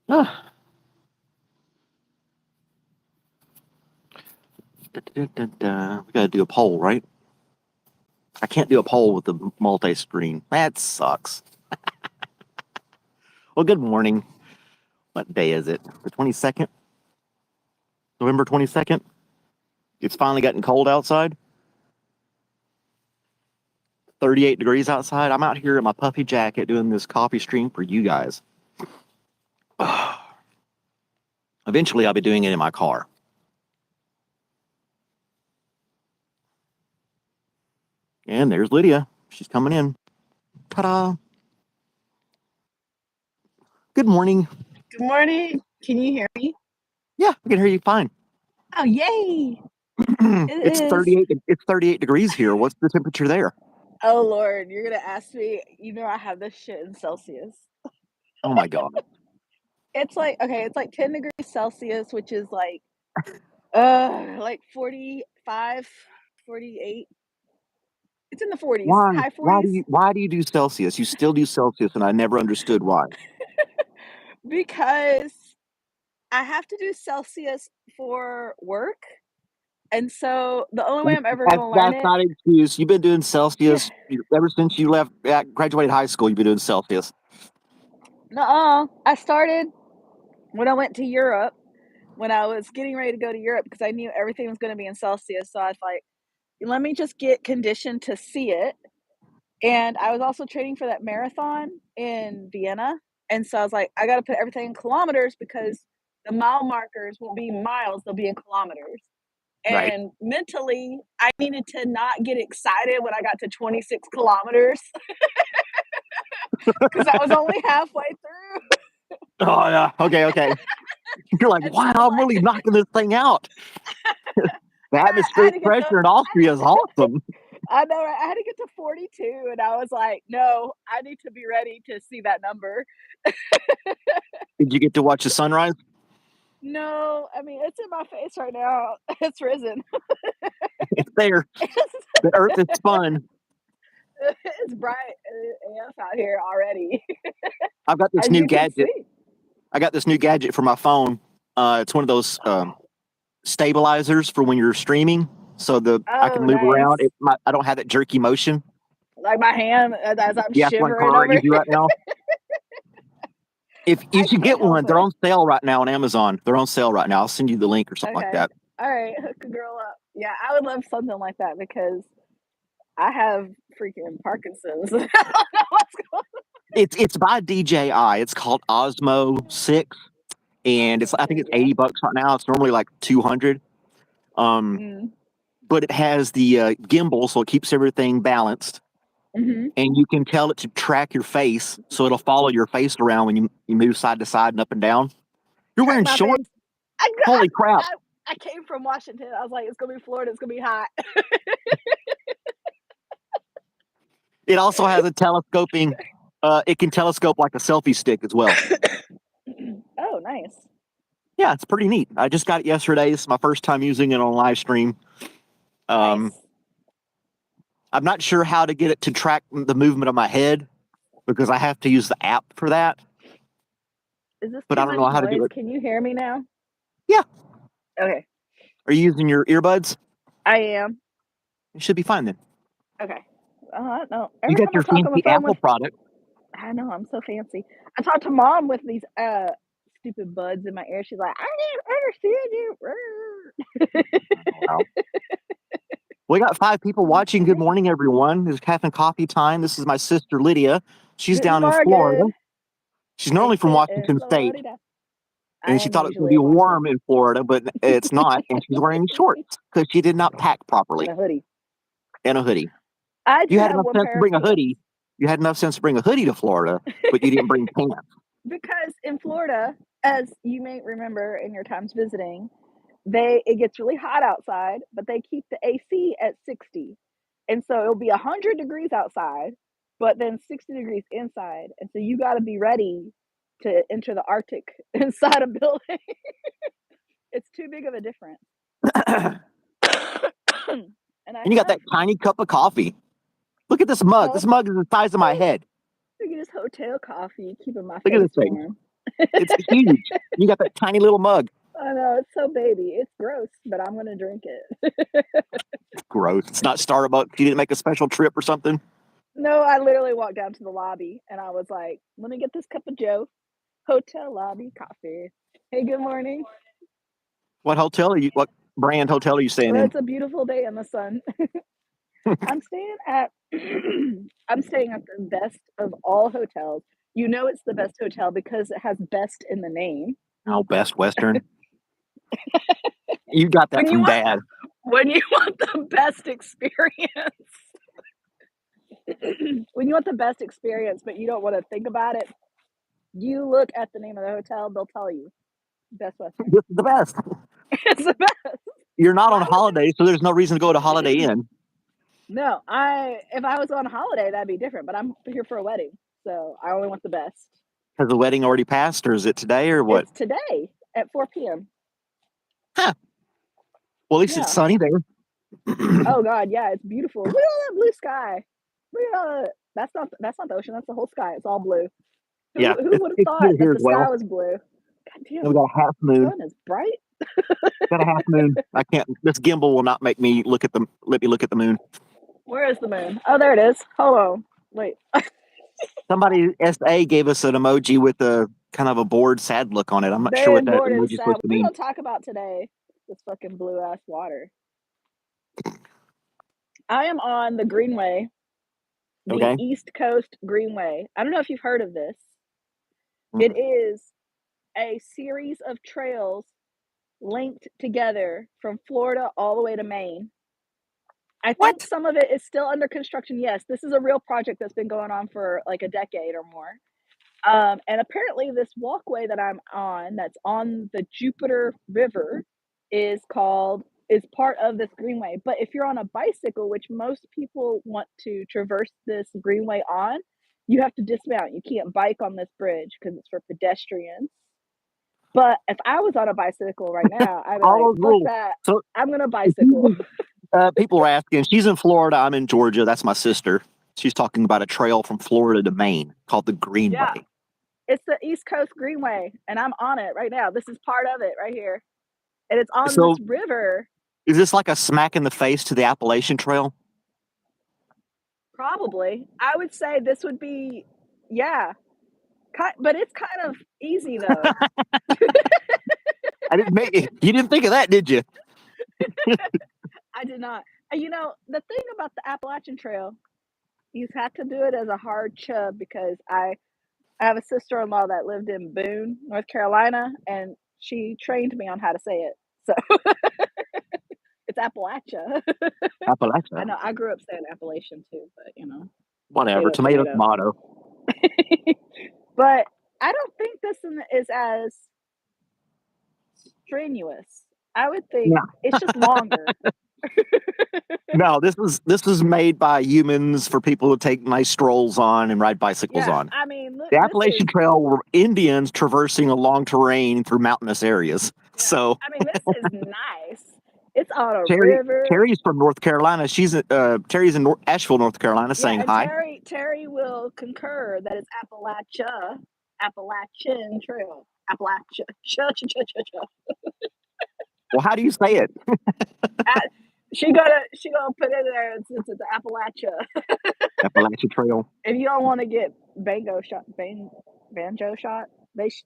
Ah, We gotta do a poll, right? I can't do a poll with the multi-screen. That sucks. Well, good morning. What day is it? The 22nd? November 22nd? It's finally getting cold outside. 38 degrees outside. I'm out here in my puffy jacket doing this coffee stream for you guys. Eventually, I'll be doing it in my car. And there's Lydia. She's coming in. Ta-da. Good morning. Good morning. Can you hear me? Yeah, I can hear you fine. Oh, yay. It's It is. 38. It's 38 degrees here. What's the temperature there? Oh, Lord. You're going to ask me. I have this shit in Celsius. Oh my God. It's like 10 degrees Celsius, which is like 45, 48. It's in the 40s, Why? high Why 40s. do you do Celsius? You still do Celsius, and I never understood why. Because I have to do Celsius for work. And so the only way I'm ever going to learn That's it. not an excuse. You've been doing Yeah. Celsius ever since you graduated high school. You've been doing Celsius. Nuh-uh. I started when I went to Europe, when I was getting ready to go to Europe, because I knew everything was going to be in Celsius. So I was like, let me just get conditioned to see it. And I was also training for that marathon in Vienna. And so I was like, I got to put everything in kilometers because the mile markers won't be miles, they'll be in kilometers. Right. And mentally, I needed to not get excited when I got to 26 kilometers because I was only halfway through. Oh yeah. Okay. You're like, And so wow, I was I'm like, really knocking this thing out. The I had atmospheric to get pressure in Austria is awesome. I know, right? I had to get to 42, and I was like, no, I need to be ready to see that number. Did you get to watch the sunrise? No, I mean, it's in my face right now. It's risen. It's there. The Earth is spun. It's bright AF out here already. I've got this As new you can gadget. see. I got this new gadget for my phone. It's one of those stabilizers for when you're streaming, so I can Oh, move nice. around. I don't have that jerky motion. Like my hand as I'm Yeah, it's like shivering over easy here. right now. If you I should get can't help one, they're it. on sale right now on Amazon. They're on sale right now. I'll send you the link or something like Okay. that. All right. Hook a girl up. Yeah, I would love something like that because I have freaking Parkinson's. I don't know what's going on. It's by DJI. It's called Osmo 6, and I think it's Yeah. $80 right now. It's normally like 200. But it has the gimbal, so it keeps everything balanced. Mm-hmm. And you can tell it to track your face, so it'll follow your face around when you move side to side and up and down. You're Track wearing my shorts? face. Holy crap. I came from Washington. I was like, it's going to be Florida. It's going to be hot. It also has a telescoping. It can telescope like a selfie stick as well. Oh, nice. Yeah, it's pretty neat. I just got it yesterday. It's my first time using it on live stream. Nice. I'm not sure how to get it to track the movement of my head because I have to use the app for that. Is this But too I don't much know how to noise? do it. Can you hear me now? Yeah. Okay. Are you using your earbuds? I am. It should be fine then. Okay. No. You Every got time I your talk on the fancy phone Apple with, product. I know I'm so fancy. I talk to mom with these stupid buds in my ear. She's like, I don't understand you. Wow. We got 5 people watching. Good morning, everyone. It's having coffee time. This is my sister Lydia. She's Guten down in Florida. Morgen. She's normally from Washington State, Florida. I and she am thought it was going to usually be in warm Washington. in Florida, but it's not. And she's wearing shorts because she did not pack properly And a hoodie. and a hoodie. I do You had have enough one sense to pair of bring a pants. hoodie. You had enough sense to bring a hoodie to Florida, but you didn't bring pants. Because in Florida, as you may remember in your times visiting, it gets really hot outside, but they keep the AC at 60. And so it'll be 100 degrees outside, but then 60 degrees inside. And so you got to be ready to enter the Arctic inside a building. It's too big of a difference. And you got that tiny cup of coffee. Look at this mug. This mug is the size of my head. Look at this hotel coffee keeping my Look at face this thing. warm. It's huge. You got that tiny little mug. I know, it's so baby. It's gross, but I'm gonna drink it. It's gross. It's not Starbucks. You didn't make a special trip or something. No, I literally walked down to the lobby and I was like, "Let me get this cup of joe, hotel lobby coffee. Hey, good morning. What hotel are you? What brand hotel are you staying Well, in? it's a beautiful day in the sun." I'm staying at I'm staying at the best of all hotels. You know it's the best hotel because it has best in the name. Oh, Best Western. You got that When you from want Dad. when you want the best experience. When you want the best experience, but you don't wanna think about it, you look at the name of the hotel, they'll tell you. Best Western. This is the best. It's the best. You're not Why on would holiday, so there's no reason to go to Holiday they Inn. No, I if I was on holiday, that'd be different, but I'm here for a wedding, so I only want the best. Has the wedding already passed, or is it today, or what? It's today at 4 p.m. Huh. Well, at least it's Yeah. sunny there. Oh god, yeah, it's beautiful. Look at all that blue sky. Look at all that. That's not the ocean, that's the whole sky. It's all blue. Who Yeah, who would have it's thought clear that here the as well. sky was blue? God And damn, we got a half the moon. sun is bright. Got a half moon. I can't. This gimbal will not make me look at the. Let me look at the moon. Where is the moon? Oh, there it is. Hold on. Wait. Somebody SA gave us an emoji with a kind of a bored, sad look on it. I'm not sure Very what that bored and emoji is sad. supposed to We're mean. gonna talk about today this fucking blue ass water. I am on the Greenway, the Okay. East Coast Greenway. I don't know if you've heard of this. It Mm. is a series of trails linked together from Florida all the way to Maine. I think What? some of it is still under construction. Yes, this is a real project that's been going on for like a decade or more. And apparently, this walkway that I'm on, that's on the Jupiter River, is part of this greenway. But if you're on a bicycle, which most people want to traverse this greenway on, you have to dismount. You can't bike on this bridge because it's for pedestrians. But if I was on a bicycle right now, I'd be All like, those "Fuck rules. that! So I'm gonna if you bicycle." people are asking. She's in Florida. I'm in Georgia. That's my sister. She's talking about a trail from Florida to Maine called the Yeah, Greenway. it's the East Coast Greenway, and I'm on it right now. This is part of it right here, and it's on this So river. is this like a smack in the face to the Appalachian Trail? Probably. I would say this would be yeah, but it's kind of easy though. I didn't make you didn't think of that, did you? I did not. The thing about the Appalachian Trail, you have to do it as a hard chub because I have a sister-in-law that lived in Boone, North Carolina, and she trained me on how to say it. So it's Appalachia. I Appalachia. know I grew up saying Appalachian too, but Whatever. tomato, Tomato, tomato. tomato. But I don't think this is as strenuous. I would think No, it's just longer. no. This is made by humans for people to take nice strolls on and ride bicycles Yeah, on. I mean, look, The this is Appalachian Trail were Indians traversing a long terrain through mountainous areas. yeah. So I mean, this is nice. It's on a Terry, river. Terry's from North Carolina. Terry's in Asheville, North Carolina, Yeah, saying and hi. Terry will concur that it's Appalachian Trail. Appalachia. Cha. Well, how do you say it? A- she gonna put it there since it's Appalachia. Appalachian Trail. If you don't want to get banjo shot,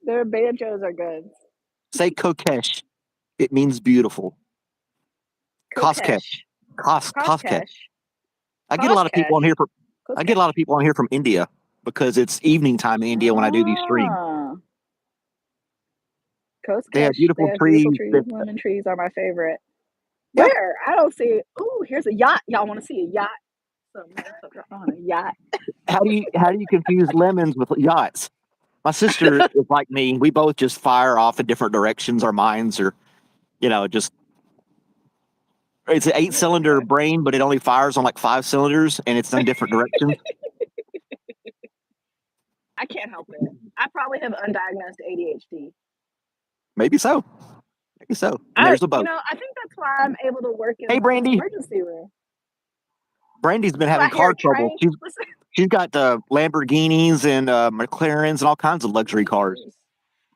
their banjos are good. Say Kokesh. It means beautiful. Koskech. Kokesh, Koskech. Koshkesh, I get a lot of people on Koshkesh, here from I get a lot of Koshkesh. people on here from India because it's evening time in India when I do these streams. Ah, They have Koshkesh. They beautiful have beautiful trees. trees. Lemon trees are my favorite. Yeah. Where? I don't see it. Ooh, here's a yacht. Y'all want to see a yacht? Some motherfucker on a yacht. How do you confuse lemons with yachts? My sister is like me. We both just fire off in different directions. Our minds are, just it's an 8-cylinder Okay. brain, but it only fires on like 5 cylinders, and it's in different directions. I can't help it. I probably have undiagnosed ADHD. Maybe so. Maybe so. And there's a boat. I think that's why I'm able to work in Hey, the Brandy. emergency room. Brandy's been So I having hear car a trouble. train. Listen. She's got Lamborghinis and McLarens and all kinds of luxury cars.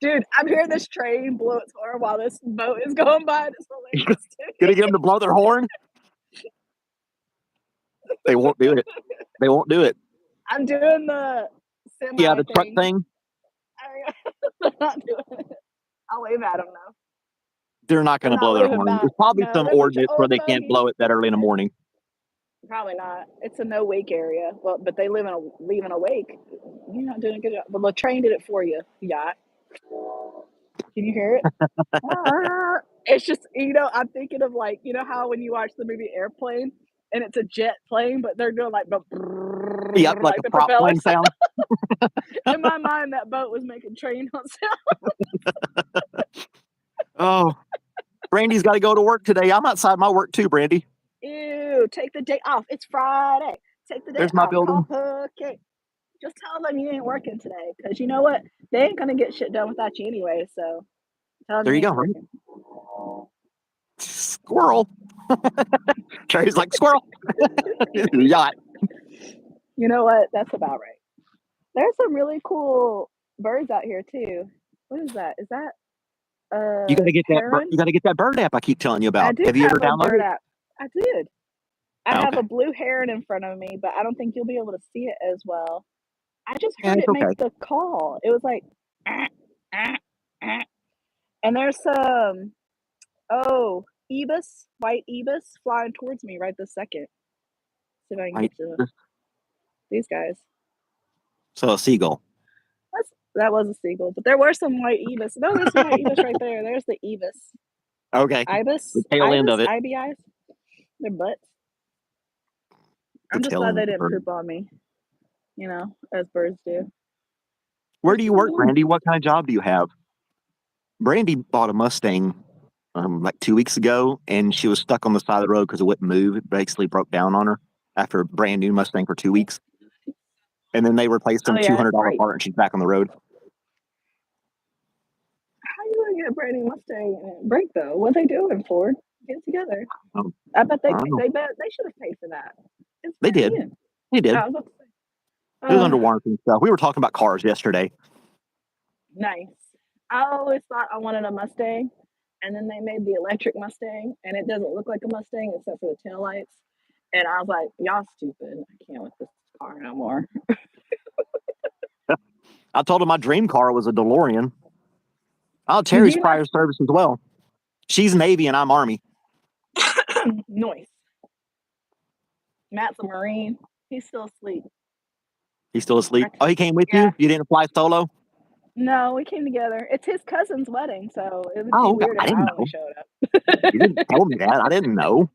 Dude, I'm hearing this train blow its horn while this boat is going by, and it's hilarious to Gonna me. get them to blow their horn? They won't do it. They won't do it. I'm doing the Yeah, semi the truck thing. thing. I'm not doing it. I'll wave at them though. They're not They're going to not blow their waving horn. back. There's probably No, some they're a bunch of ordinance where old they can't fogies. blow it that early in the morning. Probably not. It's a no wake area. Well, but they leave in a wake. You're not doing a good job. But the train did it for you, yacht. Can you hear it? It's just, I'm thinking of like, how when you watch the movie Airplane and it's a jet plane, but they're doing like Yep, like like a the prop plane propellers. sound. In my mind, that boat was making train sound. Oh, Brandy's got to go to work today. I'm outside my work too, Brandy. Ew, take the day off. It's Friday. Take the day There's my off. building. Call okay. Just tell them you ain't working today, because you know what? They ain't gonna get shit done without you anyway. So tell them There you you ain't go. Right? working. Squirrel. Trey's like squirrel. Yacht. You know what? That's about right. There's some really cool birds out here too. What is that? Is that You got to get that. heron? You got to get that bird app I keep telling you I about. do Have you ever have a bird downloaded it? app. I did. I Oh, have okay. a blue heron in front of me, but I don't think you'll be able to see it as well. I just Yeah, heard it's it make okay. the call. It was like, "Ah, ah, ah." And there's some, ibis, white ibis flying towards me right this second. See if I can Right. get to these guys. So a seagull. That was a seagull, but there were some white ibis. No, there's some white ibis right there. There's the ibis. Okay. Ibis? The tail end of it. IBIs? Their butts. The I'm just tail glad end they of the didn't bird. poop on me, as birds do. Where do you work, Brandy? What kind of job do you have? Brandy bought a Mustang like 2 weeks ago, and she was stuck on the side of the road because it wouldn't move. It basically broke down on her after a brand new Mustang for 2 weeks. And then they replaced Oh some yeah, $200 great. part, and she's back on the road. How you gonna get a brand new Mustang and break though? What they doing, Ford? Get it together. Um, I bet I don't know. they should have paid for that. It's They brand did. new. They did. I was about to say. It was under warranty and stuff. We were talking about cars yesterday. Nice. I always thought I wanted a Mustang, and then they made the electric Mustang, and it doesn't look like a Mustang except for the taillights. And I was like, y'all stupid. I can't with this car no more. I told her my dream car was a DeLorean. Oh, Did Terry's you prior service as well. She's Navy and I'm Army. Noise. Matt's a Marine. He's still asleep. He's still asleep. Oh, he came with Yeah. you? You didn't fly solo? No, we came together. It's his cousin's wedding, so it would Oh, be weird I if didn't I know. only showed up. You didn't tell me that. I didn't know.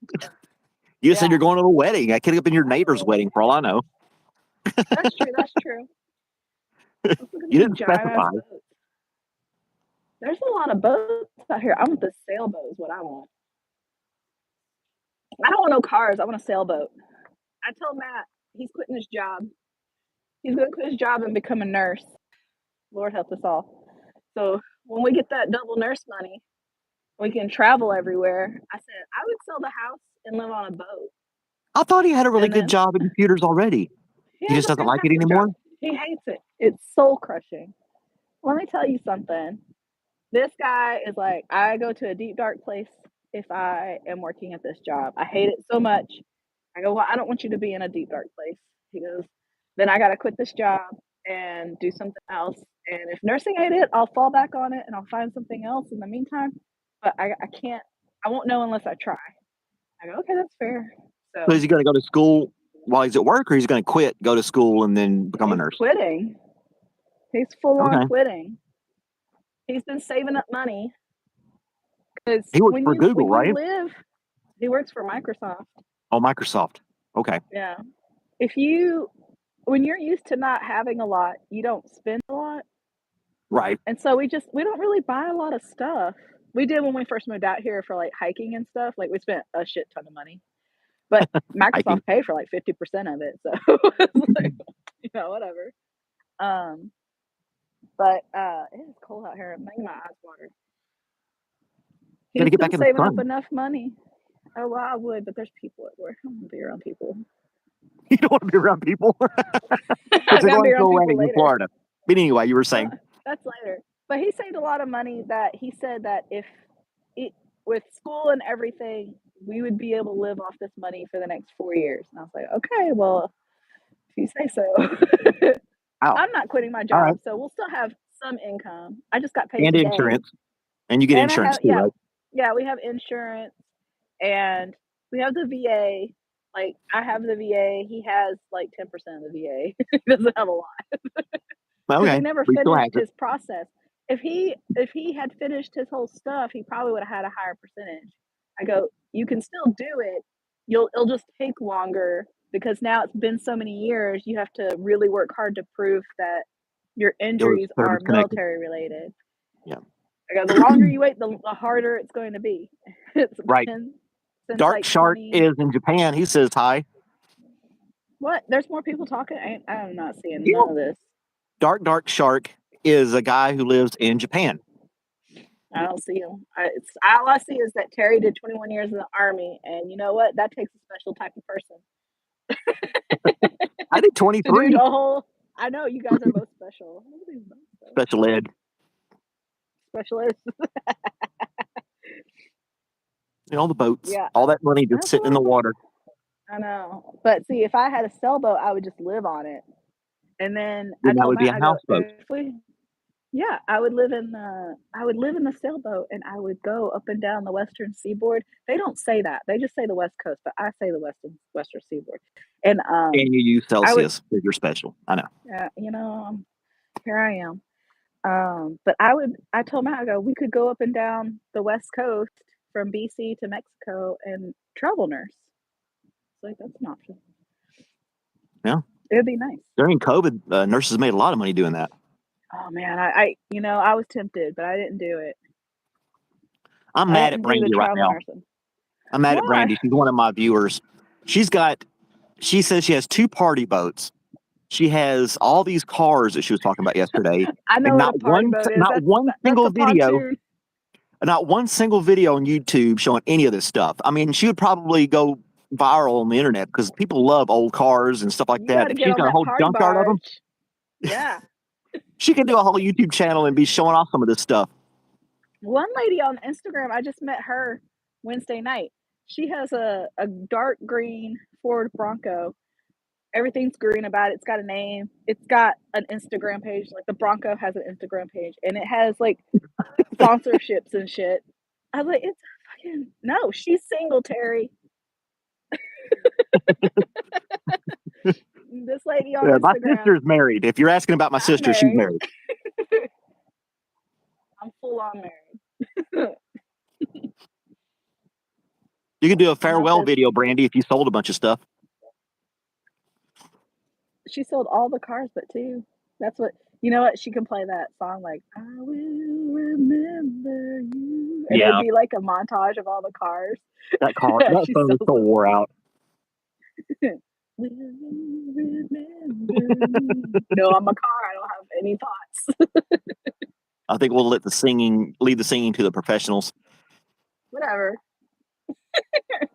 You said Yeah. you're going to a wedding. I could have been your neighbor's wedding for all I know. That's true. That's true. Let's look at You these didn't giant-ass specify. boats. There's a lot of boats out here. I want the sailboat is what I want. I don't want no cars. I want a sailboat. I told Matt he's quitting his job. He's going to quit his job and become a nurse. Lord help us all. So when we get that double nurse money, we can travel everywhere. I said I would sell the house and live on a boat. I thought he had a really And good then job in computers already. He has just a doesn't like it fantastic anymore? job. He hates it. It's soul crushing. Let me tell you something. This guy is like, I go to a deep dark place if I am working at this job. I hate it so much. I go, well, I don't want you to be in a deep dark place. He goes, then I got to quit this job and do something else. And if nursing ain't it, I'll fall back on it and I'll find something else in the meantime. But I can't, I won't know unless I try. I go, okay, that's fair. So So is he going to go to school while he's at work, or he's going to quit, go to school, and then become a nurse? Quitting. He's full on Okay. quitting. He's been saving up money because He works for Google, right? he works for Microsoft. Oh, Microsoft. Okay. Yeah. When you're used to not having a lot, you don't spend a lot. Right. And so we don't really buy a lot of stuff. We did when we first moved out here for like hiking and stuff. Like we spent a shit ton of money. But Microsoft paid for like 50% of it. So it's like, whatever. But it is cold out here. I'm making my eyes water. Gotta get back in the saving up sun. enough money. Oh, well, I would, but there's people at work. I don't want to be around people. You don't want to be around people. I Because they're gotta be going to around a people wedding in later. Florida. But anyway, you were saying. That's later. But he saved a lot of money that he said that if it with school and everything, we would be able to live off this money for the next 4 years. And I was like, "Okay, well, if you say so." Wow. I'm not quitting my All right. job, so we'll still have some income. I just got paid And today. insurance. And you get And I insurance have too, right? yeah, we have insurance and we have the VA. Like, I have the VA, he has, like, 10% of the VA. He doesn't have a lot Well, because he okay. never He still has finished it. his process. If he had finished his whole stuff, he probably would have had a higher percentage. I go, "You can still do it. It'll just take longer because now it's been so many years, you have to really work hard to prove that your It was injuries are service connected. military related." Yeah. I go, "The longer you wait, the harder it's going to be." It's Right. been since, Dark like, Shark 20 is in Japan. He says hi. What? There's more people talking? I'm not seeing Yeah. none of this. Dark Shark is a guy who lives in Japan. I don't see him. All I see is that Terry did 21 years in the Army, and you know what? That takes a special type of person I did to do 23 the whole I know you guys are both special. Nobody's both special ed. specialists. You know, the boats. Yeah, All that money just that's a sitting in lot the of fun. water. I know. But see, if I had a sailboat, I would just live on it. And then I Then that told would be Matt, a I go, houseboat. if we yeah, I would live in the sailboat and I would go up and down the western seaboard. They don't say that. They just say the West Coast, but I say the western seaboard. And And you use I would Celsius if you're special. I know. here I am. But I told Matt, I go, we could go up and down the West Coast from BC to Mexico and travel nurse. It's like that's an option. Yeah. It'd be nice. During COVID, nurses made a lot of money doing that. Oh man, I was tempted, but I didn't do it. I'm I mad at didn't do the Brandy right travel now. nursing. I'm mad at Why? Brandy. She's one of my viewers. She says she has 2 party boats. She has all these cars that she was talking about yesterday. I know And what a party boat is. not one That's single a video, pontoon. not one single video on YouTube showing any of this stuff. I mean, she would probably go viral on the internet because people love old cars and stuff like You got that. to If get she's on got a that whole party junkyard of them, barge. Yeah. she could do a whole YouTube channel and be showing off some of this stuff. One lady on Instagram, I just met her Wednesday night. She has a dark green Ford Bronco. Everything's green about it. It's got a name. It's got an Instagram page. Like the Bronco has an Instagram page and it has like sponsorships and shit. I was like, it's fucking no, she's single, Terry. This lady on My Instagram, sister's married. If you're asking about my I'm sister, she's married. married. I'm full on married. You can do a And I farewell said, video, Brandy, if you sold a bunch of stuff. she sold all the cars but two. That's what you know what? She can play that song like I will remember you. And it'd Yeah, be like a montage of all the cars that that phone sells is so them. wore out. Will you remember me? No, I'm a car. I don't have any thoughts. I think we'll leave the singing to the professionals. Whatever.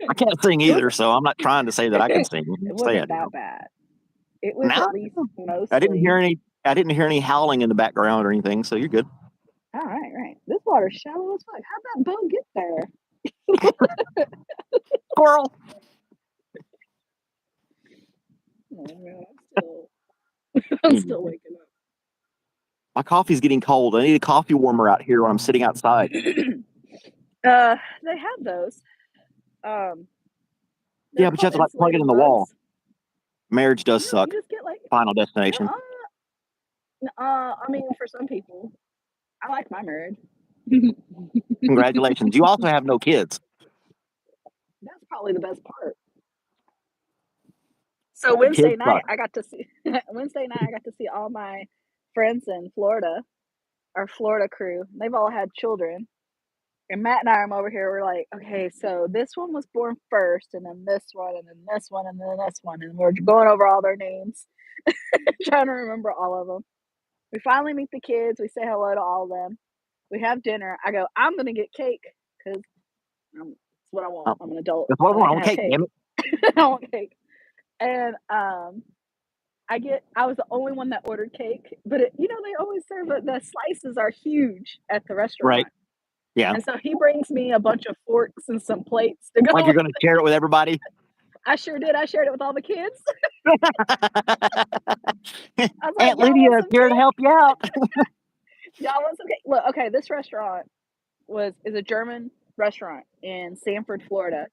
I can't sing It either, so I'm not trying to say that I can sing. it I'm saying, wasn't that bad. It was no, at least I didn't hear mostly. any howling in the background or anything, so you're good. All right, right. This water's shallow as fuck. How'd that boat get there? Squirrel. Oh man, I'm still waking up. My coffee's getting cold. I need a coffee warmer out here when I'm sitting outside. They have those. They're Yeah, but you have called to like plug it insulated in the wall. mugs. Marriage does No, suck. you just get like Final Destination. I mean, for some people, I like my marriage. Congratulations. You also have no kids. That's probably the best part. So Wednesday Kids night, suck. I got to see all my friends in Florida, our Florida crew. They've all had children. And Matt and I are over here. We're like, okay, so this one was born first, and then this one, and then this one, and then this one, and we're going over all their names, trying to remember all of them. We finally meet the kids. We say hello to all of them. We have dinner. I go, I'm gonna get cake because that's what I want. Oh, I'm an adult that's what I and I want. I can want have cake, cake. damn it. I want cake. And I was the only one that ordered cake, but they always serve it. The slices are huge at the Right. restaurant. Yeah. And so he brings me a bunch of forks and some plates to go Like you're with. going to share it with everybody. I sure did. I shared it with all the kids. I was like, Aunt "Y'all Lydia want is some here to cake? help you out. Y'all want some cake?" Look, okay, this restaurant is a German restaurant in Sanford, Florida.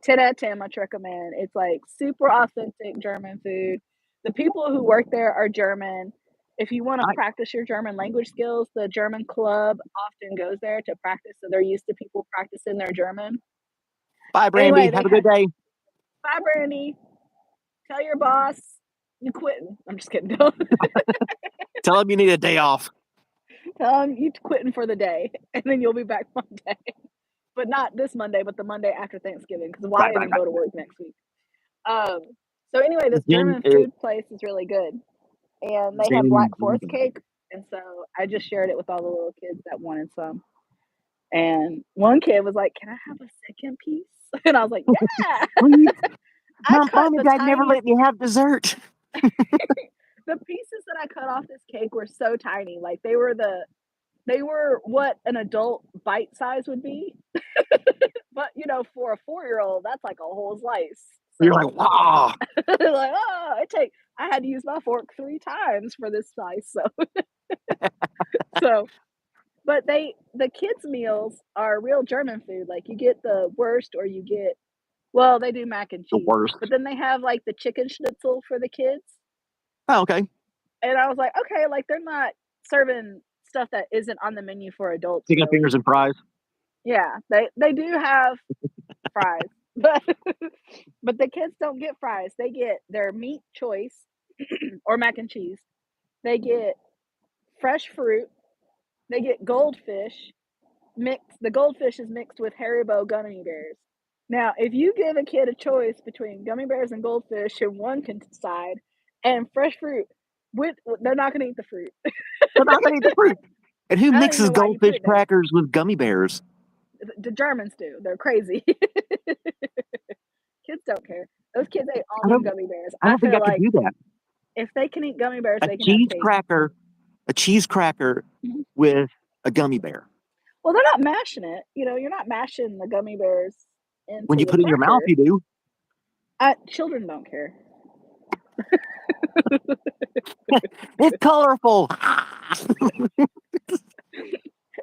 10 out of 10, much recommend. It's like super authentic German food. The people who work there are German. If you want to Nice. practice your German language skills, the German club often goes there to practice, so they're used to people practicing their German. Bye, Anyway, Brandy. Have a good day. bye, Brandy. Tell your boss you quitting. I'm just kidding. Don't Tell him you need a day off. tell him you quitting for the day, and then you'll be back Monday. But not this Monday, but the Monday after Thanksgiving, because why Right, right, even right. go to work next week? Um, so anyway, this Jen, German food place is really good, and they have Black Jen, Forest cake, and so I just shared it with all the little kids that wanted some. And one kid was like, "Can I have a second piece?" And I was like, "Yeah." please. I Mom cut and the Dad never tiniest. let me have dessert. The pieces that I cut off this cake were so tiny, like they were what an adult bite size would be, but for a 4-year-old, that's like a whole slice. You're So like, wow. like, oh, I had to use my fork 3 times for this slice. So, but the kids' meals are real German food. Like you get the wurst, or you get, well, they do mac and The cheese, worst. but then they have like the chicken schnitzel for the kids. Oh, okay. And I was like, okay, like they're not serving stuff that isn't on the menu for adults, Chicken really. fingers and fries. Yeah, they do have fries, but but the kids don't get fries. They get their meat choice or mac and cheese. They get fresh fruit. They get goldfish mixed. The goldfish is mixed with Haribo gummy bears. Now, if you give a kid a choice between gummy bears and goldfish and one can decide, and fresh fruit, they're not going to eat the fruit. They're not going to eat the fruit. And who I don't even mixes know why you put goldfish it there. crackers with gummy bears? The Germans do. They're crazy. Kids don't care. Those kids ate all I them don't. gummy bears. I I don't think I feel could like do that. if they can eat gummy bears, A they can have cheese cake. cracker, a cheese cracker Mhm. with a gummy bear. Well, they're not mashing it. You're not mashing the gummy bears When into you the put it in your mouth, cracker. you do. Children don't care. It's colorful.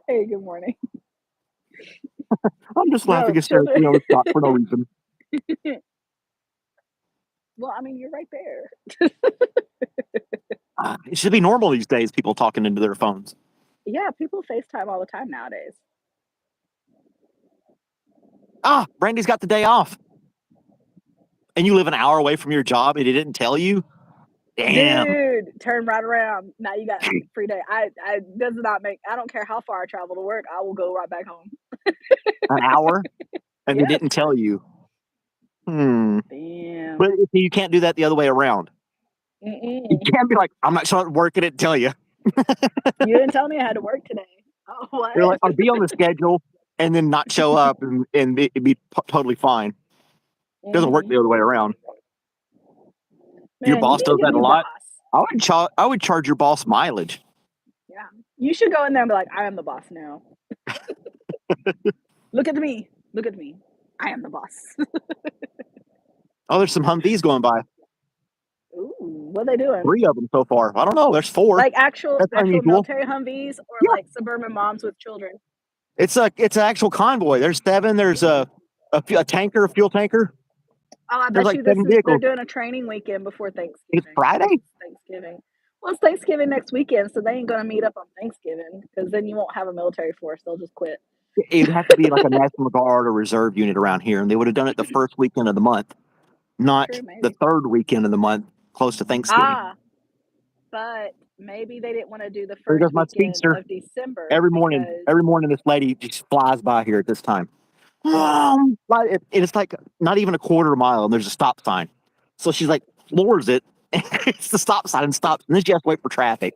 Hey, good morning. I'm just laughing No, hysterically children. on the spot for no reason. Well, I mean, you're right there. It should be normal these days, people talking into their phones. Yeah, people FaceTime all the time nowadays. Brandy's got the day off. And you live an hour away from your job and it didn't tell you? Damn. Dude, turn right around. Now you got free day. I does not make. I don't care how far I travel to work. I will go right back home. An hour? And they Yes. didn't tell you. Damn. But you can't do that the other way around. You Mm-mm. can't be like, I'm not starting work and didn't tell you. You didn't tell me I had to work today. Oh, what? You're like, I'll be on the schedule and then not show up and it'd be totally fine. It doesn't work the other way around. Your Man, you boss need to does get a that a new lot. boss. I would charge your boss mileage. Yeah. You should go in there and be like, I am the boss now. Look at me. Look at me. I am the boss. Oh, there's some Humvees going by. Ooh, what they doing? 3 of them so far. I don't know. There's 4. Like actual That's unusual. military Humvees, or Yeah, like suburban moms with children? it's an actual convoy. There's 7. There's a tanker, a fuel tanker. Oh, I There's bet like you 7 they're vehicles. doing a training weekend before It's Thanksgiving. Friday. Thanksgiving. Well, it's Thanksgiving next weekend, so they ain't gonna meet up on Thanksgiving because then you won't have a military force. They'll just quit. It would have to be like a National Guard or reserve unit around here, and they would have done it the first weekend of the month, not True, the maybe. 3rd weekend of the month, close to Thanksgiving. Ah, but maybe they didn't want to do the There first goes my weekend speedster. of December Every because morning, this lady just flies by here at this time. yeah. It's like not even a quarter mile, and there's a stop sign. So she's like floors it. It's the stop sign and stops, and then she has to wait for traffic.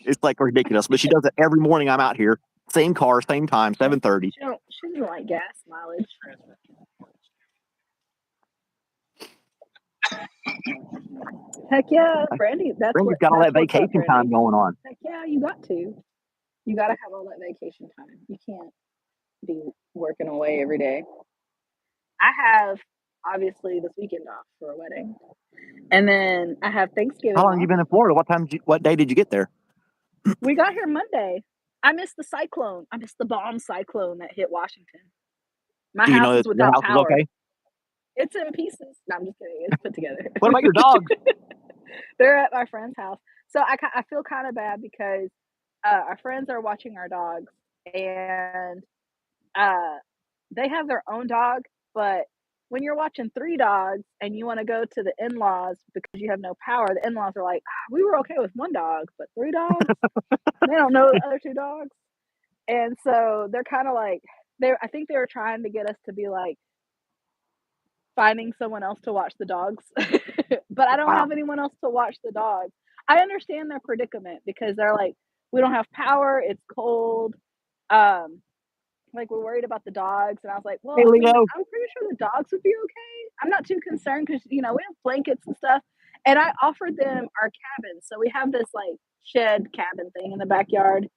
It's like ridiculous, but she does it every morning. I'm out here, same car, same time, 7:30. She doesn't like gas mileage. Heck yeah, Brandy. Brandy's got all that What's up, vacation time Brandy. going on. Heck yeah, you got to. You got to have all that vacation time. You can't be working away every day. I have obviously this weekend off for a wedding, and then I have Thanksgiving How long have you off. been in Florida? What day did you get there? We got here Monday. I missed the cyclone. I missed the bomb cyclone that hit Washington. My Do you house know is that the without house is power. okay? It's in pieces. No, I'm just kidding. It's put together. What about your dogs? They're at my friend's house. So I feel kind of bad because our friends are watching our dogs, and uh, they have their own dog. But when you're watching three dogs and you want to go to the in laws because you have no power, the in laws are like, "Ah, we were okay with one dog, but three dogs? They don't know the other two dogs." And so they're kind of like, I think they were trying to get us to be like, finding someone else to watch the dogs, but I don't Wow. have anyone else to watch the dogs. I understand their predicament because they're like, "We don't have power, it's cold, um, like, we're worried about the dogs," and I was like, "Well, Hey, I mean, Leo. I'm pretty sure the dogs would be okay. I'm not too concerned because we have blankets and stuff," and I offered them our cabin, so we have this, like, shed cabin thing in the backyard,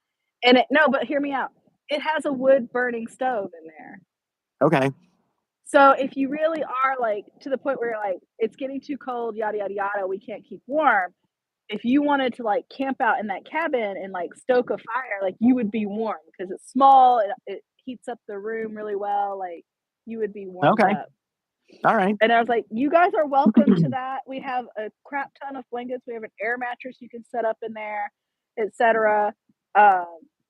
and but hear me out. It has a wood burning stove in there. Okay. So if you really are like to the point where you're like, it's getting too cold, yada yada yada, we can't keep warm. If you wanted to like camp out in that cabin and like stoke a fire, like you would be warm because it's small, it heats up the room really well, like you would be warmed Okay. up. All right. And I was like, you guys are welcome to that. We have a crap ton of blankets. We have an air mattress you can set up in there, etc. Um,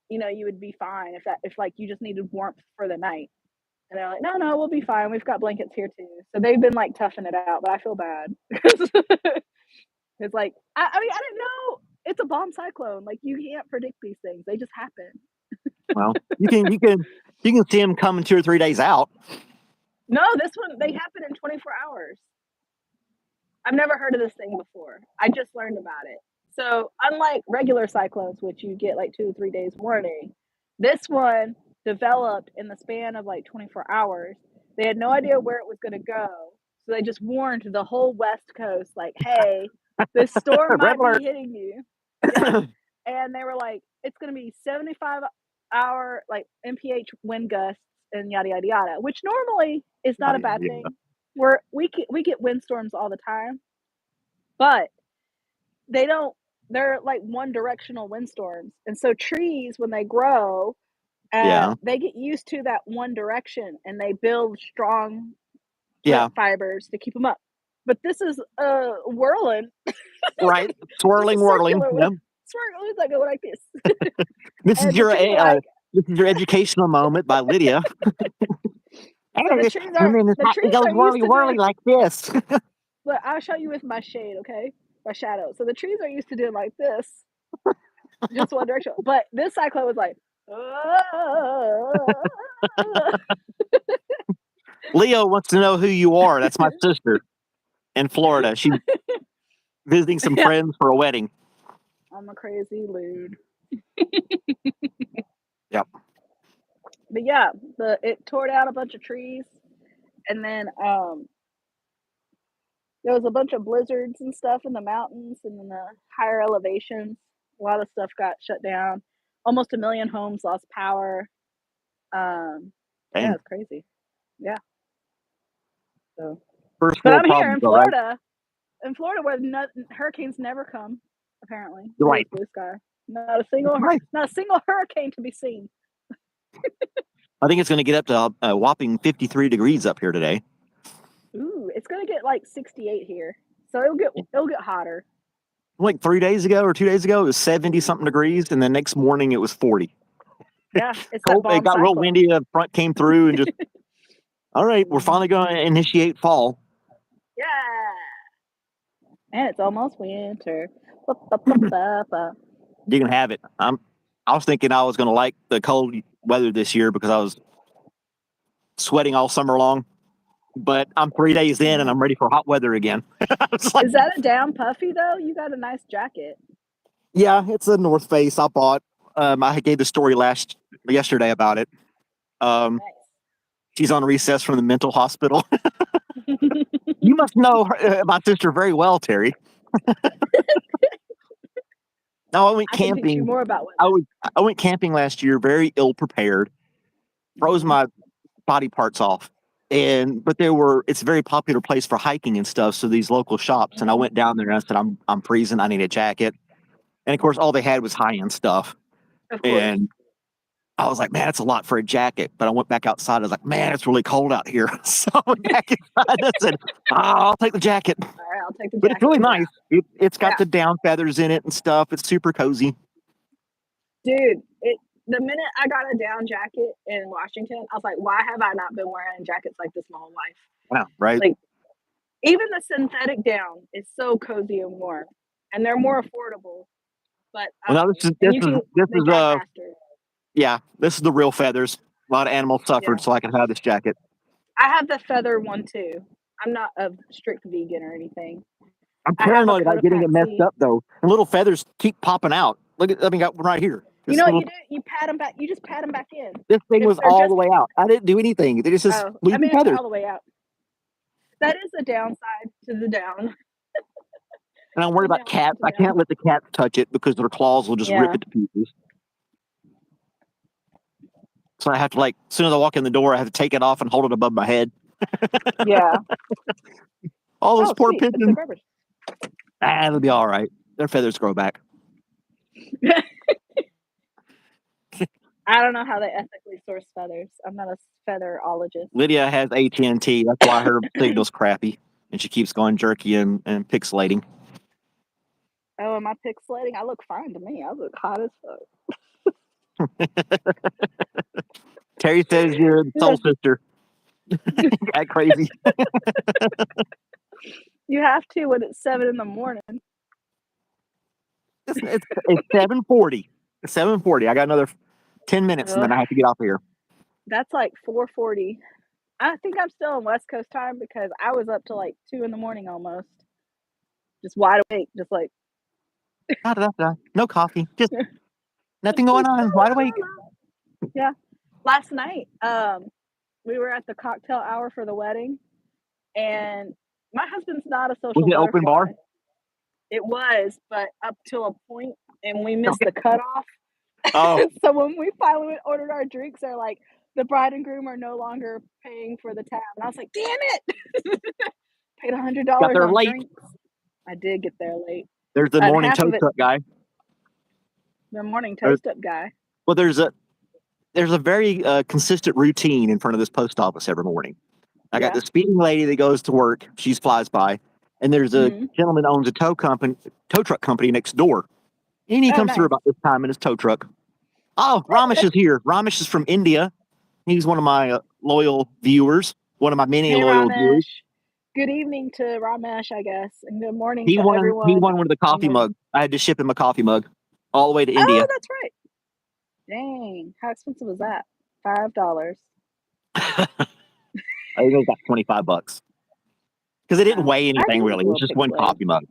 you would be fine if like you just needed warmth for the night. And they're like, "No, no, we'll be fine. We've got blankets here too." So they've been like toughing it out, but I feel bad. It's like I mean, I didn't know it's a bomb cyclone. Like you can't predict these things. They just happen. Well, you can see them coming 2 or 3 days out. No, this one they happen in 24 hours. I've never heard of this thing before. I just learned about it. So, unlike regular cyclones, which you get like 2 to 3 days warning, this one developed in the span of like 24 hours. They had no idea where it was going to go. So, they just warned the whole West Coast, like, hey, this storm Red might alert. be hitting you. Yeah. And they were like, it's going to be 75-hour, like, MPH wind gusts and yada, yada, yada, which normally is not a bad thing. We get windstorms all the time, but they don't they're like one directional windstorms. And so trees when they grow, Yeah. they get used to that one direction and they build strong Yeah. plant fibers to keep them up. But this is whirling. Right. This Swirling, is whirling. circular Yep. swirling like go like this. This is And the your trees are like this is your educational moment by Lydia. so the And then it trees goes are used whirly, to whirly doing like this. but I'll show you with my shade, okay? My shadow. So the trees are used to doing like this, just one direction. But this cyclone was like, Leo wants to know who you are. That's my sister in Florida. She's visiting some yeah, friends for a wedding. I'm a crazy loon. Yep. But yeah, it tore down a bunch of trees, and then there was a bunch of blizzards and stuff in the mountains and in the higher elevations. A lot of stuff got shut down. Almost a million homes lost power. Yeah, Dang. it's crazy. Yeah. So, First but world I'm here problems, all right? In Florida, where hurricanes never come. Apparently, You're always right. blue sky. Right. Not a single hurricane to be seen. I think it's going to get up to a whopping 53 degrees up here today. Ooh, it's gonna get like 68 here, so it'll get hotter. Like 3 days ago or 2 days ago, it was 70 something degrees, and the next morning it was 40. Yeah, it's that Cold. It bomb got real cyclone. windy. The front came through and just, all right, we're finally going to initiate fall. Yeah, and it's almost winter. Ba-ba-ba-ba-ba. You can have it. I was thinking I was going to like the cold weather this year because I was sweating all summer long. But I'm 3 days in and I'm ready for hot weather again. It's like, Is that a down puffy though? You got a nice jacket. yeah, it's a North Face I bought. I gave the story yesterday about it. Nice. She's on recess from the mental hospital. You must know my sister very well, Terry. No, I went I can teach you camping. more about I women. was I went camping last year, very ill prepared, froze Mhm. my body parts off. But it's a very popular place for hiking and stuff. So these local shops, and I Mhm. went down there and I said, I'm freezing, I need a jacket. And of course all they had was high end stuff. Of course. And I was like, man, it's a lot for a jacket. But I went back outside. I was like, man, it's really cold out here. So I went back inside and I said, I'll take the jacket. All right, I'll take the But it's jacket. really Yeah. nice. It's got Yeah. the down feathers in it and stuff. It's super cozy. Dude, the minute I got a down jacket in Washington, I was like, why have I not been wearing jackets like this my whole life? Wow, right? Like, even the synthetic down is so cozy and warm, and they're more affordable. But Well, no, and you can they dry faster. this is the real feathers. A lot of animals Yeah, suffered, so I can have this jacket. I have the feather one too. I'm not a strict vegan or anything. I'm I have a paranoid about getting it messed Cotopaxi. up though. And little feathers keep popping out. Look at, I mean, got one right here. You This know what little, you do? You pat them back. You just pat them back in. this thing If was they're all just the way out. I didn't do anything. They just oh, I losing mean, if they're feathers. all the way out, that is a downside to the down. And I'm worried The about downside cats. to I down. can't let the cats touch it because their claws will just rip Yeah, it to pieces. So I have to, like, as soon as I walk in the door, I have to take it off and hold it above my head. yeah. All those Oh, poor sweet. It's the pigeons. garbage. It'll be all right. Their feathers grow back. I don't know how they ethically source feathers. I'm not a featherologist. Lydia has AT&T. That's why her signal's crappy. And she keeps going jerky and pixelating. Oh, am I pixelating? I look fine to me. I look hot as fuck. Terry says you're the soul sister. Act crazy. You have to when it's 7 in the morning. It's 7:40. It's 7:40. I got another 10 minutes and Ugh, then I have to get off of here. that's like 4:40. I think I'm still on West Coast time because I was up till like 2 in the morning almost, just wide awake, just like Da-da-da-da. No coffee. Just nothing going on. Wide awake. yeah. Last night, we were at the cocktail hour for the wedding, and my husband's not a Was social it open butterfly. bar? It was, but up till a point, and we missed the cutoff. Oh, So when we finally ordered our drinks, they're like, "The bride and groom are no longer paying for the tab." And I was like, "Damn it!" Paid got $100 there on late. drinks. I did get there late, There's the and morning half of toast it, up guy. the morning There's, toast up guy. well, there's a very consistent routine in front of this post office every morning. I got Yeah. the speeding lady that goes to work. She flies by, and there's a Mhm. gentleman that owns a tow truck company next door. And he Oh, comes through nice. about this time in his tow truck. Oh, Ramesh is here. Ramesh is from India. He's one of my loyal viewers, one of my many Hey, loyal viewers. Ramesh. Good evening to Ramesh, I guess, and good morning He to won. He everyone won one of the on coffee the mugs. I had to ship him a coffee mug all the way to Oh, India. that's right. Dang, how expensive was that? $5. I think it was about $25 because it didn't Oh, weigh I anything do look really. a It was little just one pixelated. coffee mug.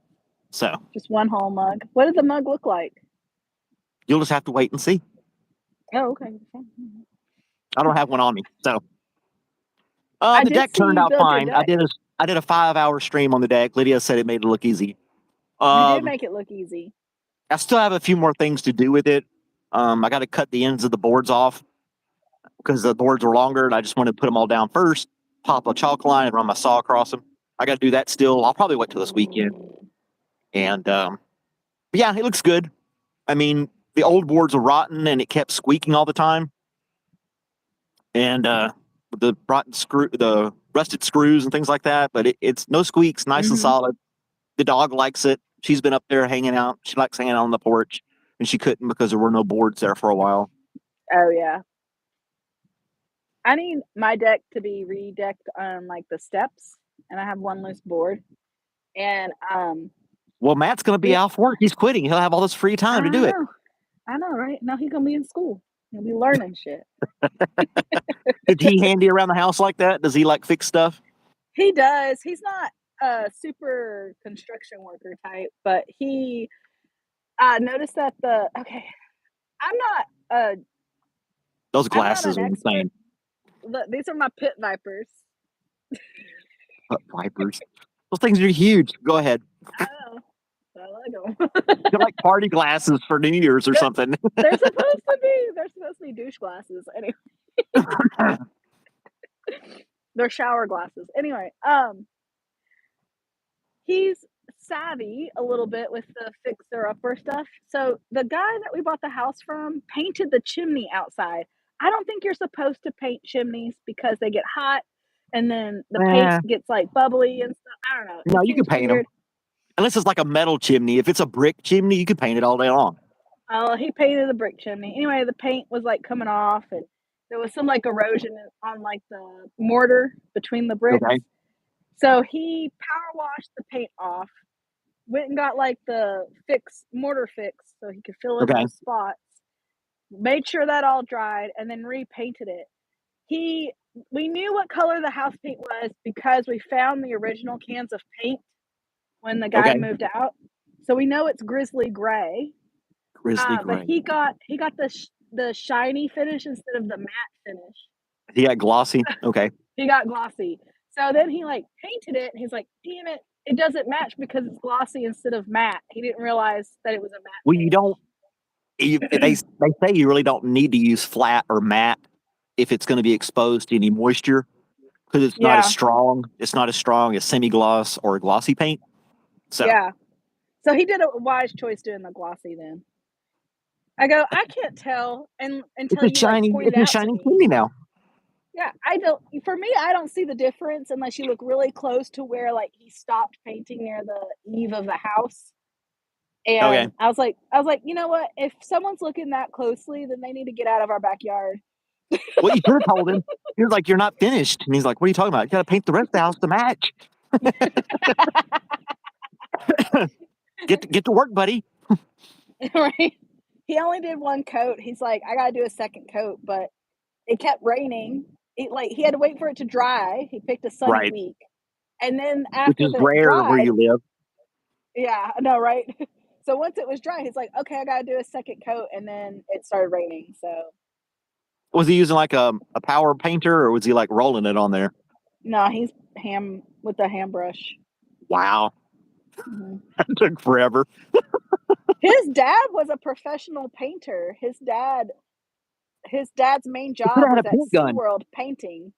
So Just one whole mug. What did the mug look like? you'll just have to wait and see. Oh, okay. I don't have one on me. So I the did deck see turned you out build your fine. deck. I did a 5-hour stream on the deck. Lydia said it made it look easy. You did Um, make it look easy. I still have a few more things to do with it. I got to cut the ends of the boards off because the boards are longer, and I just want to put them all down first. Pop a chalk line and run my saw across them. I got to do that still. I'll probably wait till this weekend. And but yeah, it looks good. I mean, the old boards were rotten, and it kept squeaking all the time. And the rusted screws and things like that. But it's no squeaks, nice and Mhm. solid. The dog likes it. She's been up there hanging out. She likes hanging out on the porch, and she couldn't because there were no boards there for a while. Oh, yeah. I need my deck to be redecked on, like, the steps, and I have one loose board, and, Well, Matt's going to be the off work. He's quitting. He'll have all this free time to I do it. know. I know, right? Now he gonna be in school. He'll be learning shit. Did he handy around the house like that? Does he like fix stuff? He does. He's not a super construction worker type, but he I noticed that I'm not Those I'm not glasses an are expert. insane. Look, these are my pit vipers. Vipers. Those things are huge. Go ahead. I know. I like them. They're like party glasses for New Year's or something. They're supposed to be. They're supposed to be douche glasses. Anyway, they're shower glasses. Anyway, he's savvy a little bit with the fixer-upper stuff. So the guy that we bought the house from painted the chimney outside. I don't think you're supposed to paint chimneys because they get hot and then the paint Eh, gets like bubbly and stuff. I don't know. no, It you can seems paint them. weird. Unless it's like a metal chimney. If it's a brick chimney, you can paint it all day long. Oh, he painted the brick chimney. Anyway, the paint was like coming off and there was some like erosion on like the mortar between the bricks. Okay. So he power washed the paint off, went and got like the mortar fix so he could fill in Okay. those spots, made sure that all dried, and then repainted it. We knew what color the house paint was because we found the original cans of paint when the guy Okay. moved out. So we know it's grizzly gray. Grizzly But gray. he got the shiny finish instead of the matte finish. He got glossy. Okay. He got glossy. So then he like painted it and he's like, damn it, it doesn't match because it's glossy instead of matte. He didn't realize that it was a matte Well, you finish. don't. They say you really don't need to use flat or matte if it's going to be exposed to any moisture because it's not Yeah. as strong. It's not as strong as semi-gloss or glossy paint. So Yeah. So he did a wise choice doing the glossy then. I go, I can't tell it's until a you like shiny. point it It's a out to shiny me. chimney now. Yeah, I don't. For me, I don't see the difference unless you look really close to where like he stopped painting near the eave of the house. Okay. And I was like, you know what? If someone's looking that closely, then they need to get out of our backyard. Well, you could have told him. He was like, "You're not finished," and he's like, "What are you talking about? You got to paint the rest of the house to match. Get to work, buddy." Right? He only did one coat. He's like, I gotta do a second coat, but it kept raining. He had to wait for it to dry. He picked a sunny Right. week. And then Which after is it rare where dried, you live. yeah, I know, right? So once it was dry, he's like, okay, I gotta do a second coat, and then it started raining. So Was he using like a power painter or was he like rolling it on there? no, he's with the ham brush. Wow. Mhm. That took forever. His dad was a professional painter. His dad's main He could job have had was a at paint gun. SeaWorld painting,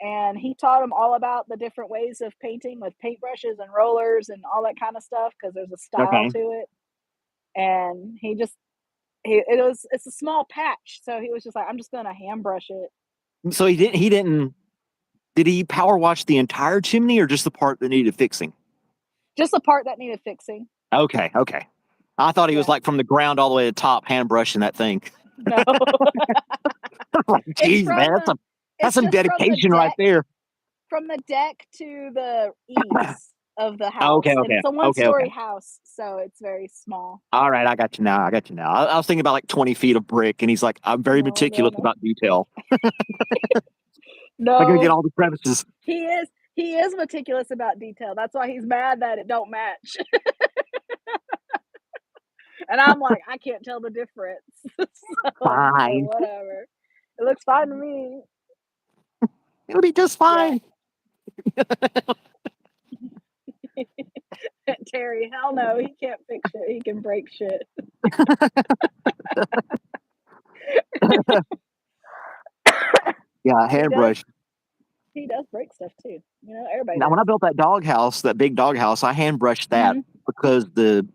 and he taught him all about the different ways of painting with paintbrushes and rollers and all that kind of stuff because there's a style Okay. to it. And it's a small patch, so he was just like, I'm just gonna hand brush it. So he didn't did he power wash the entire chimney or just the part that needed fixing? Just the part that needed fixing. Okay. I thought he was Yeah. like from the ground all the way to the top hand brushing that thing. No. Like, It's geez, from man, the that's it's some just from the dedication right deck there. from the deck to the eaves of the house. Okay. And it's a one-story house, so it's very small. All right, I got you now. I was thinking about like 20 feet of brick, and he's like, "I'm very No, meticulous no. about detail. I gotta get No. all the crevices." He is meticulous about detail. That's why he's mad that it don't match. And I'm like, I can't tell the difference. So, Fine, whatever. It looks fine to me. it'll be just Yeah. fine. Terry, hell no, he can't fix shit. He can break shit. Yeah, hand brush. He does break stuff too. You know, everybody Now, when I does. built that doghouse, that big doghouse, I hand brushed that Mhm. because the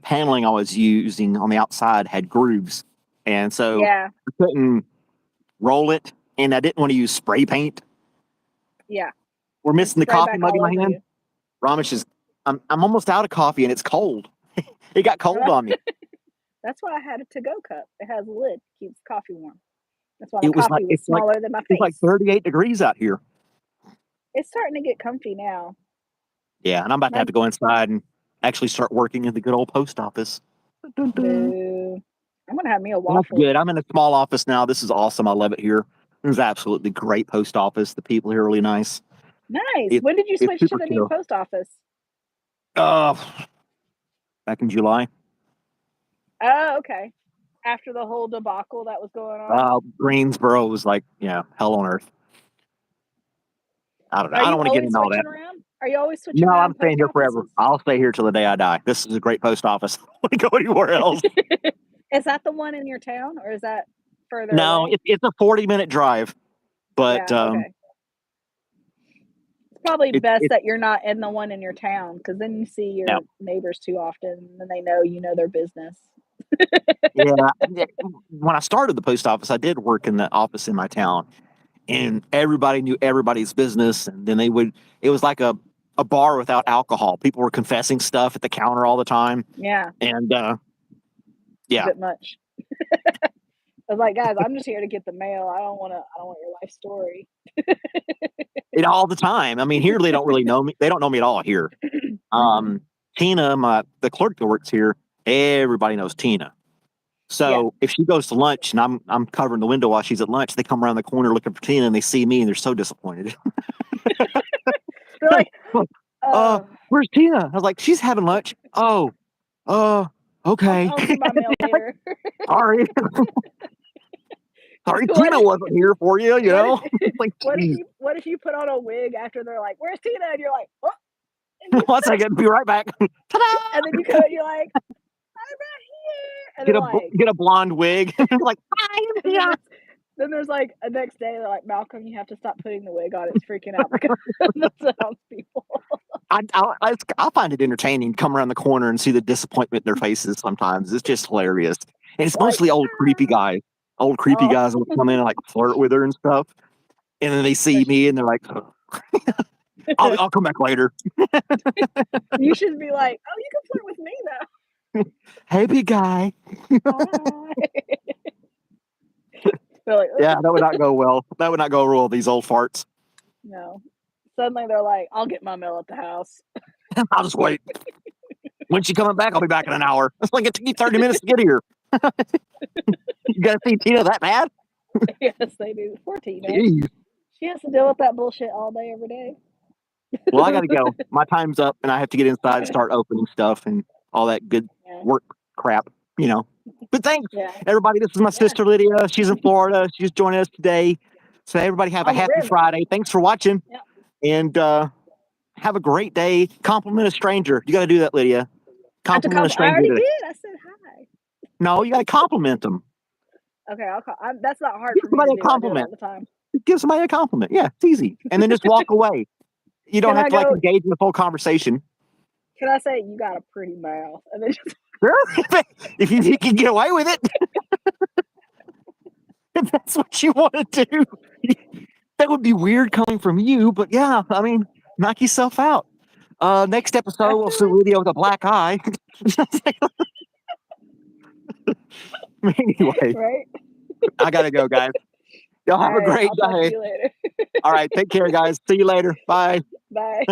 paneling I was using on the outside had grooves, and so Yeah, I couldn't roll it, and I didn't want to use spray paint. yeah. We're missing the Spray coffee back mug in all my over hand. you. Ramesh is. I'm almost out of coffee, and it's cold. It got cold on me. That's why I had a to-go cup. It has a lid, keeps coffee warm. That's why my It was coffee like was smaller than my it's like face. 38 degrees out here. It's starting to get comfy now. Yeah, and I'm about to My have to go inside and actually start working in the good old post office. Dun, dun, dun. boo. I'm gonna have me a Well, that's waffle. good. I'm in a small office now. This is awesome. I love it here. This is absolutely great post office. The people here are really nice. Nice. When did you It's switch to super the new chill. post office? Uh, back in July. Oh, okay. After the whole debacle that was going on. Greensboro was like, hell on earth. I don't know. Are I don't you want to get always into all that. switching around? Are you always switching No, I'm around staying post here forever. offices? I'll stay here till the day I die. This is a great post office. I want to go anywhere else. Is that the one in your town, or is that further No, away? it's a 40-minute drive, but Yeah, okay. It's probably best it's that you're not in the one in your town, because then you see no. your neighbors too often, and then they know you know their business. Yeah, yeah. When I started the post office, I did work in the office in my town, and everybody knew everybody's business. And then it was like a bar without alcohol. People were confessing stuff at the counter all the time. Yeah, And it's a yeah, bit much. I was like, "Guys, I'm just here to get the mail. I don't want your life story." all the time. I mean, here they don't really know me. They don't know me at all here. Mhm. Um, Tina, the clerk that works here, everybody knows Tina. Yeah. So if she goes to lunch and I'm covering the window while she's at lunch, they come around the corner looking for Tina and they see me and they're so disappointed. They're like, uh, um, where's Tina? I was like, she's having lunch. Oh, uh, okay. I'll do my mail later." Sorry. Sorry, What Tina if wasn't here for you, you what know? if Like, geez. what if you put on a wig after they're like, "Where's Tina?" And you're like, "Oh," and you One second, be right back. Ta-da! and then you go and you're like, "I'm right here," and they're like Get a blonde wig. Like, hi, I'm and here. then there's like a next day they're like, "Malcolm, you have to stop putting the wig on. It's freaking out because the townspeople." I find it entertaining to come around the corner and see the disappointment in their faces sometimes. It's just hilarious. And it's Like, mostly old creepy guys. Old creepy oh, guys will come in and like flirt with her and stuff. And then they see there's me and they're like, "Oh, I'll come back later. you should be like, "Oh, you can flirt with me Hey, big guy." though." Hi. They're like, Yeah, "Ugh." that would not go well. That would not go well, these old farts. No. Suddenly they're like, "I'll get my mail at the house." I'll just wait. When she coming back, I'll be back in an hour. It's like it took you 30 minutes to get here. You gotta see Tina that bad? Yes, they do. Poor Tina. Jeez. She has to deal with that bullshit all day, every day. Well, I gotta go. My time's up and I have to get inside and start opening stuff and all that good Yeah, work crap, you know. But thanks, yeah, everybody. This is my yeah. sister Lydia. She's in Florida. She's joining us today. So everybody have a On the happy river. Friday. Thanks for watching. Yep. And have a great day. Compliment a stranger. You gotta do that, Lydia. I have to Compliment a I stranger already today. did. I said hi. No, you gotta compliment them. Okay, that's not hard Give for me to somebody a do. I do it compliment. all the time. Give somebody a compliment. Yeah, it's easy. And then just walk away. You don't Can have I to like go? engage in the full conversation. Can I say you got a pretty mouth? And then just Sure. If you can get away with it, if that's what you want to do. That would be weird coming from you, but yeah, I mean, knock yourself out. Next episode, we'll see Lydia with a black eye. Anyway, right. I gotta go, guys. Y'all All have a right. great I'll talk to day. you later. All right, take care, guys. See you later. Bye. Bye.